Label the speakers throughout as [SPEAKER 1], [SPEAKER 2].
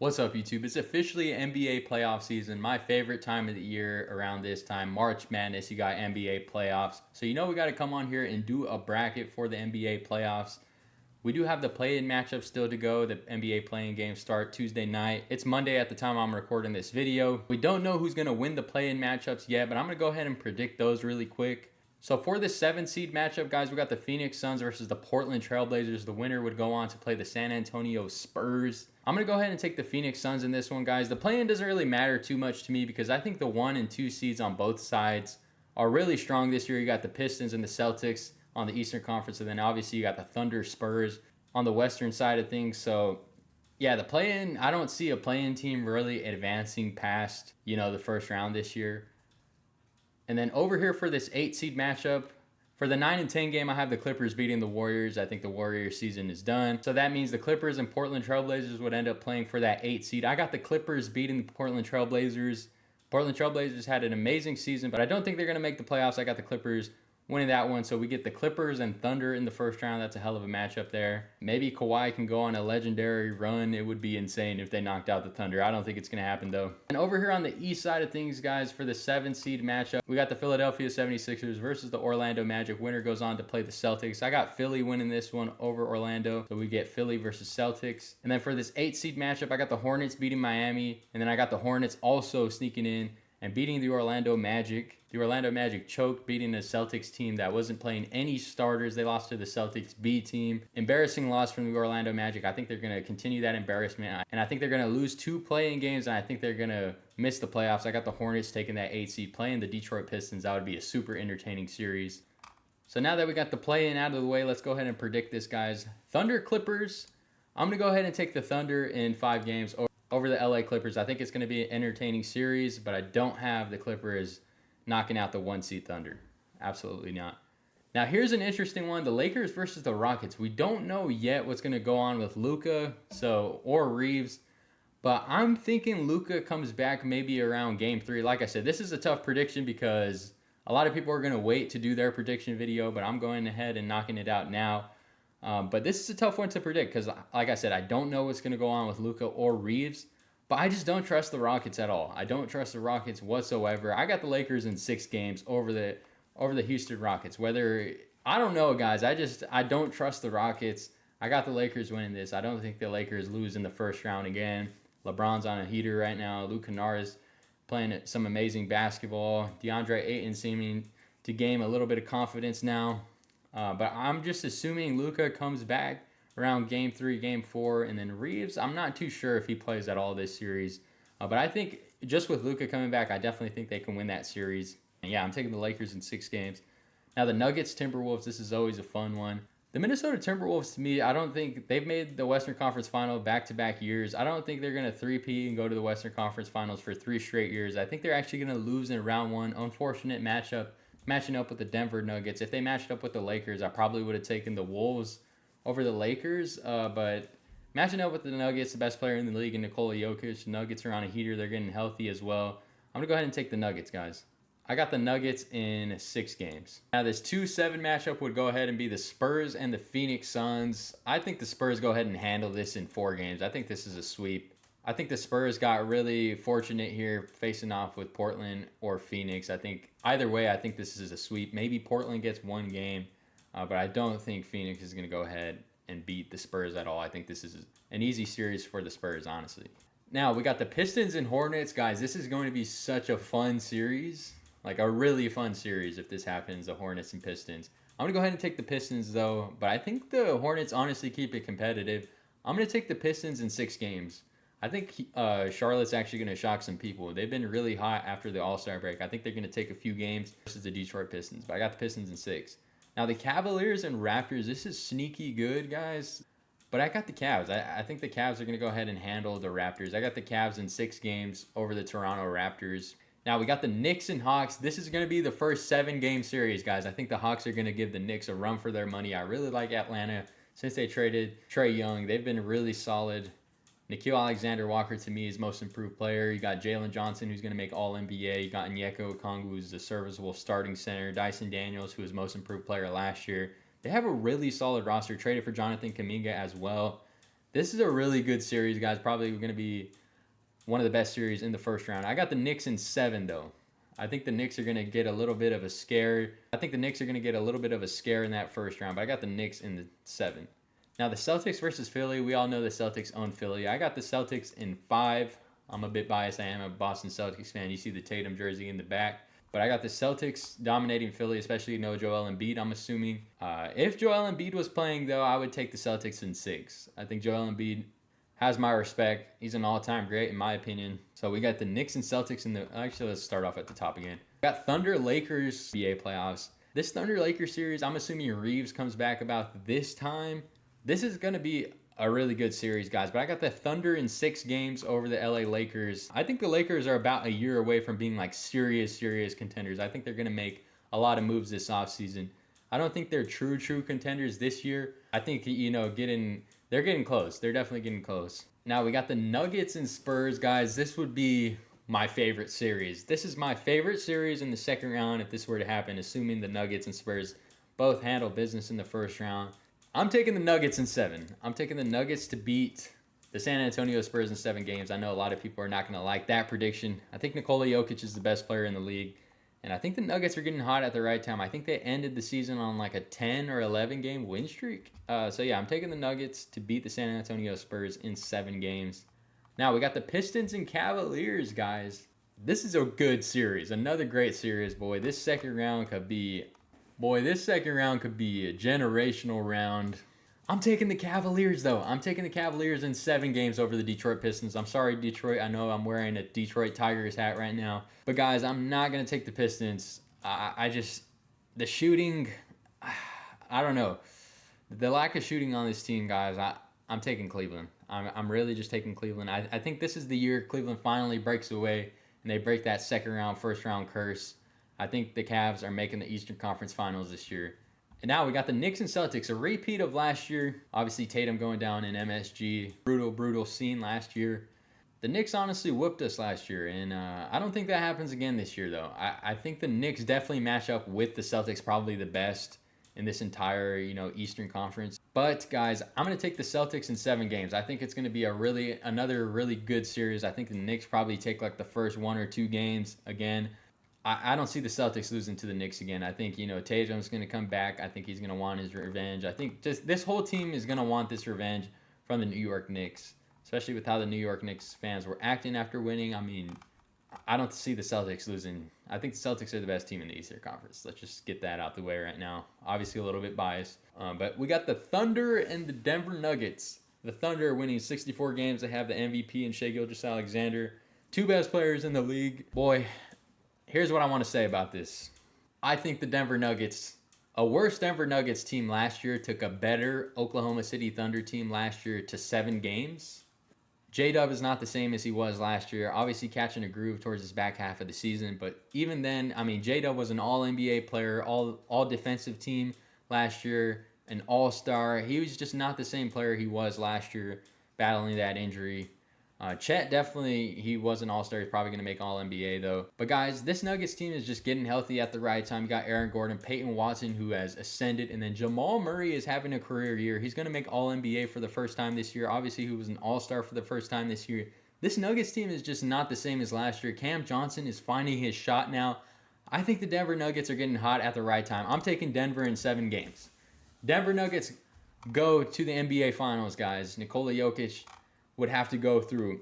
[SPEAKER 1] What's up, YouTube? It's officially NBA playoff season. My favorite time of the year around this time, March Madness. You got NBA playoffs. So we got to come on here and do a bracket for the NBA playoffs. We do have the play-in matchup still to go. The NBA play-in games start Tuesday night. It's Monday at the time I'm recording this video. We don't know who's going to win the play-in matchups yet, but I'm going to go ahead and predict those really quick. So for the 7 seed matchup, guys, we got the Phoenix Suns versus the Portland Trailblazers. The winner would go on to play the San Antonio Spurs. I'm going to go ahead and take the Phoenix Suns in this one, guys. The play-in doesn't really matter too much to me because I think the 1 and 2 seeds on both sides are really strong this year. You got the Pistons and the Celtics on the Eastern Conference, and then obviously you got the Thunder, Spurs on the Western side of things. So yeah, the play-in, I don't see a play-in team really advancing past, the first round this year. And then over here for this 8 seed matchup, for the 9 and 10 game, I have the Clippers beating the Warriors. I think the Warriors season is done. So that means the Clippers and Portland Trailblazers would end up playing for that 8 seed. I got the Clippers beating the Portland Trailblazers. Portland Trailblazers had an amazing season, but I don't think they're going to make the playoffs. I got the Clippers winning that one. So we get the Clippers and Thunder in the first round. That's a hell of a matchup there. Maybe Kawhi can go on a legendary run. It would be insane if they knocked out the Thunder. I don't think it's going to happen though. And over here on the east side of things, guys, for the 7 seed matchup, we got the Philadelphia 76ers versus the Orlando Magic. Winner goes on to play the Celtics. I got Philly winning this one over Orlando. So we get Philly versus Celtics. And then for this 8 seed matchup, I got the Hornets beating Miami. And then I got the Hornets also sneaking in and beating the Orlando Magic. The Orlando Magic choked, beating the Celtics team that wasn't playing any starters. They lost to the Celtics B team. Embarrassing loss from the Orlando Magic. I think they're going to continue that embarrassment. And I think they're going to lose 2 play-in games, and I think they're going to miss the playoffs. I got the Hornets taking that 8 seed, playing the Detroit Pistons. That would be a super entertaining series. So now that we got the play-in out of the way, let's go ahead and predict this, guys. Thunder Clippers. I'm going to go ahead and take the Thunder in 5 games over the LA Clippers. I think it's going to be an entertaining series, but I don't have the Clippers knocking out the 1 seed Thunder. Absolutely not. Now here's an interesting one. The Lakers versus the Rockets. We don't know yet what's going to go on with Luka or Reeves, but I'm thinking Luka comes back maybe around game 3. Like I said, this is a tough prediction because a lot of people are going to wait to do their prediction video, but I'm going ahead and knocking it out now. But this is a tough one to predict because, like I said, I don't know what's going to go on with Luka or Reeves. But I just don't trust the Rockets at all. I don't trust the Rockets whatsoever. I got the Lakers in 6 games over the Houston Rockets. I don't know, guys. I don't trust the Rockets. I got the Lakers winning this. I don't think the Lakers lose in the first round again. LeBron's on a heater right now. Luke Kennard's playing some amazing basketball. DeAndre Ayton seeming to gain a little bit of confidence now. But I'm just assuming Luka comes back around game 3, game 4, and then Reeves, I'm not too sure if he plays at all this series. But I think just with Luka coming back, I definitely think they can win that series. And yeah, I'm taking the Lakers in 6 games. Now the Nuggets, Timberwolves, this is always a fun one. The Minnesota Timberwolves, to me, I don't think they've made the Western Conference Final back-to-back years. I don't think they're going to three-peat and go to the Western Conference Finals for 3 straight years. I think they're actually going to lose in round 1. Unfortunate matchup, matching up with the Denver Nuggets. If they matched up with the Lakers, I probably would have taken the Wolves over the Lakers, but matching up with the Nuggets, the best player in the league, and Nikola Jokic. The Nuggets are on a heater. They're getting healthy as well. I'm going to go ahead and take the Nuggets, guys. I got the Nuggets in 6 games. Now, this 2-7 matchup would go ahead and be the Spurs and the Phoenix Suns. I think the Spurs go ahead and handle this in 4 games. I think this is a sweep. I think the Spurs got really fortunate here facing off with Portland or Phoenix. I think either way, I think this is a sweep. Maybe Portland gets 1 game. But I don't think Phoenix is going to go ahead and beat the Spurs at all. I think this is an easy series for the Spurs, honestly. Now, we got the Pistons and Hornets. Guys, this is going to be such a fun series. Like a really fun series if this happens, the Hornets and Pistons. I'm going to go ahead and take the Pistons, though. But I think the Hornets honestly keep it competitive. I'm going to take the Pistons in 6 games. I think Charlotte's actually going to shock some people. They've been really hot after the All-Star break. I think they're going to take a few games versus the Detroit Pistons. But I got the Pistons in 6. Now, the Cavaliers and Raptors, this is sneaky good, guys. But I got the Cavs. I think the Cavs are going to go ahead and handle the Raptors. I got the Cavs in 6 games over the Toronto Raptors. Now, we got the Knicks and Hawks. This is going to be the first 7-game series, guys. I think the Hawks are going to give the Knicks a run for their money. I really like Atlanta. Since they traded Trae Young, they've been really solid. Nickeil Alexander-Walker, to me, is most improved player. You got Jalen Johnson, who's going to make All-NBA. You got Onyeka Okongwu, who's a serviceable starting center. Dyson Daniels, who was most improved player last year. They have a really solid roster. Traded for Jonathan Kuminga as well. This is a really good series, guys. Probably going to be one of the best series in the first round. I got the Knicks in 7, though. I think the Knicks are going to get a little bit of a scare. I think the Knicks are going to get a little bit of a scare in that first round, but I got the Knicks in the 7. Now, the Celtics versus Philly. We all know the Celtics own Philly. I got the Celtics in 5. I'm a bit biased. I am a Boston Celtics fan. You see the Tatum jersey in the back. But I got the Celtics dominating Philly, especially no Joel Embiid, I'm assuming. If Joel Embiid was playing, though, I would take the Celtics in 6. I think Joel Embiid has my respect. He's an all-time great, in my opinion. So we got the Knicks and Celtics in the... Actually, let's start off at the top again. We got Thunder-Lakers NBA playoffs. This Thunder-Lakers series, I'm assuming Reeves comes back about this time. This is going to be a really good series, guys. But I got the Thunder in 6 games over the LA Lakers. I think the Lakers are about a year away from being like serious contenders. I think they're going to make a lot of moves this offseason. I don't think they're true contenders this year. I think, they're getting close. They're definitely getting close. Now we got the Nuggets and Spurs, guys. This would be my favorite series. This is my favorite series in the second round if this were to happen, assuming the Nuggets and Spurs both handle business in the first round. I'm taking the Nuggets in 7. I'm taking the Nuggets to beat the San Antonio Spurs in 7 games. I know a lot of people are not going to like that prediction. I think Nikola Jokic is the best player in the league. And I think the Nuggets are getting hot at the right time. I think they ended the season on like a 10 or 11 game win streak. So yeah, I'm taking the Nuggets to beat the San Antonio Spurs in 7 games. Now we got the Pistons and Cavaliers, guys. This is a good series. Another great series, boy. This second round could be a generational round. I'm taking the Cavaliers, though. I'm taking the Cavaliers in 7 games over the Detroit Pistons. I'm sorry, Detroit. I know I'm wearing a Detroit Tigers hat right now. But, guys, I'm not going to take the Pistons. The shooting, I don't know. The lack of shooting on this team, guys, I'm taking Cleveland. I'm really just taking Cleveland. I think this is the year Cleveland finally breaks away and they break that second round, first round curse. I think the Cavs are making the Eastern Conference Finals this year. And now we got the Knicks and Celtics, a repeat of last year. Obviously, Tatum going down in MSG. Brutal scene last year. The Knicks honestly whooped us last year, and I don't think that happens again this year, though. I think the Knicks definitely match up with the Celtics, probably the best in this entire, Eastern Conference. But, guys, I'm going to take the Celtics in 7 games. I think it's going to be another really good series. I think the Knicks probably take like the first 1 or 2 games again. I don't see the Celtics losing to the Knicks again. I think, Tatum's going to come back. I think he's going to want his revenge. I think just this whole team is going to want this revenge from the New York Knicks, especially with how the New York Knicks fans were acting after winning. I mean, I don't see the Celtics losing. I think the Celtics are the best team in the Eastern Conference. Let's just get that out the way right now. Obviously, a little bit biased. But we got the Thunder and the Denver Nuggets. The Thunder are winning 64 games. They have the MVP and Shai Gilgeous-Alexander. 2 best players in the league. Boy, here's what I want to say about this. I think the Denver Nuggets, a worse Denver Nuggets team last year, took a better Oklahoma City Thunder team last year to 7 games. J-Dub is not the same as he was last year. Obviously catching a groove towards his back half of the season. But even then, I mean, J-Dub was an all-NBA player, all defensive team last year, an all-star. He was just not the same player he was last year, battling that injury. Chet definitely, he was an all-star. He's probably going to make all-NBA, though. But, guys, this Nuggets team is just getting healthy at the right time. You got Aaron Gordon, Peyton Watson, who has ascended, and then Jamal Murray is having a career year. He's going to make all-NBA for the first time this year. Obviously, he was an all-star for the first time this year. This Nuggets team is just not the same as last year. Cam Johnson is finding his shot now. I think the Denver Nuggets are getting hot at the right time. I'm taking Denver in 7 games. Denver Nuggets go to the NBA Finals, guys. Nikola Jokic would have to go through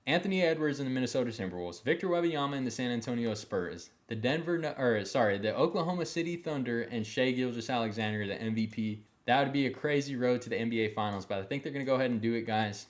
[SPEAKER 1] Anthony Edwards and the Minnesota Timberwolves, Victor Wembanyama and the San Antonio Spurs, the Oklahoma City Thunder and Shai Gilgeous-Alexander, the MVP. That would be a crazy road to the NBA Finals, but I think they're going to go ahead and do it, guys.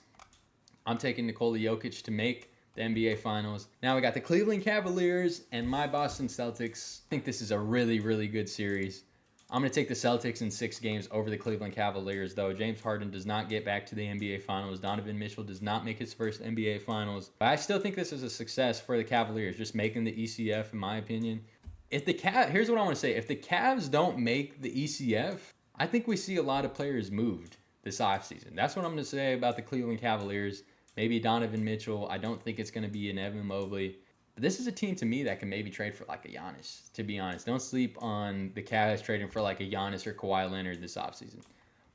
[SPEAKER 1] I'm taking Nikola Jokic to make the NBA Finals. Now we got the Cleveland Cavaliers and my Boston Celtics. I think this is a really, really good series. I'm going to take the Celtics in 6 games over the Cleveland Cavaliers, though. James Harden does not get back to the NBA Finals. Donovan Mitchell does not make his first NBA Finals. But I still think this is a success for the Cavaliers, just making the ECF, in my opinion. Here's what I want to say. If the Cavs don't make the ECF, I think we see a lot of players moved this offseason. That's what I'm going to say about the Cleveland Cavaliers. Maybe Donovan Mitchell. I don't think it's going to be an Evan Mobley. This is a team to me that can maybe trade for like a Giannis, to be honest. Don't sleep on the Cavs trading for like a Giannis or Kawhi Leonard this offseason.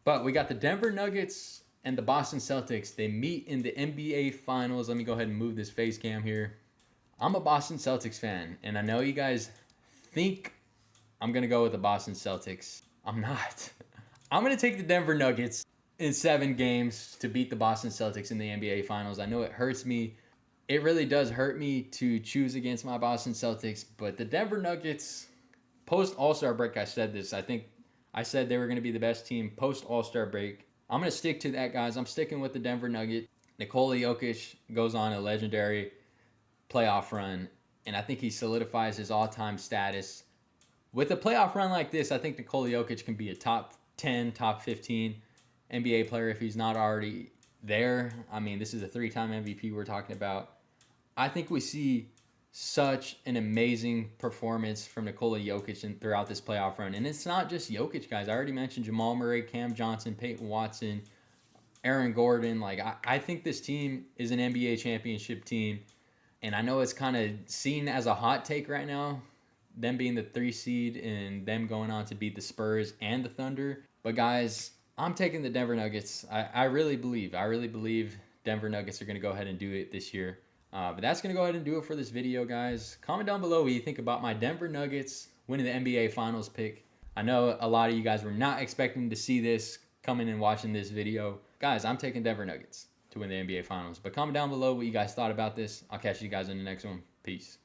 [SPEAKER 1] But we got the Denver Nuggets and the Boston Celtics, they meet in the NBA Finals. Let me go ahead and move this face cam here. I'm a Boston Celtics fan, and I know you guys think I'm going to go with the Boston Celtics. I'm not. I'm going to take the Denver Nuggets in 7 games to beat the Boston Celtics in the NBA Finals. I know it hurts me. It really does hurt me to choose against my Boston Celtics, but the Denver Nuggets, post All-Star break, I said this. I think I said they were going to be the best team post All-Star break. I'm going to stick to that, guys. I'm sticking with the Denver Nuggets. Nikola Jokic goes on a legendary playoff run, and I think he solidifies his all-time status. With a playoff run like this, I think Nikola Jokic can be a top 10, top 15 NBA player if he's not already there. I mean, this is a 3-time MVP we're talking about. I think we see such an amazing performance from Nikola Jokic throughout this playoff run. And it's not just Jokic, guys. I already mentioned Jamal Murray, Cam Johnson, Peyton Watson, Aaron Gordon. Like, I think this team is an NBA championship team. And I know it's kind of seen as a hot take right now, them being the 3 seed and them going on to beat the Spurs and the Thunder. But guys, I'm taking the Denver Nuggets. I really believe Denver Nuggets are going to go ahead and do it this year. But that's going to go ahead and do it for this video, guys. Comment down below what you think about my Denver Nuggets winning the NBA Finals pick. I know a lot of you guys were not expecting to see this coming and watching this video. Guys, I'm taking Denver Nuggets to win the NBA Finals. But comment down below what you guys thought about this. I'll catch you guys in the next one. Peace.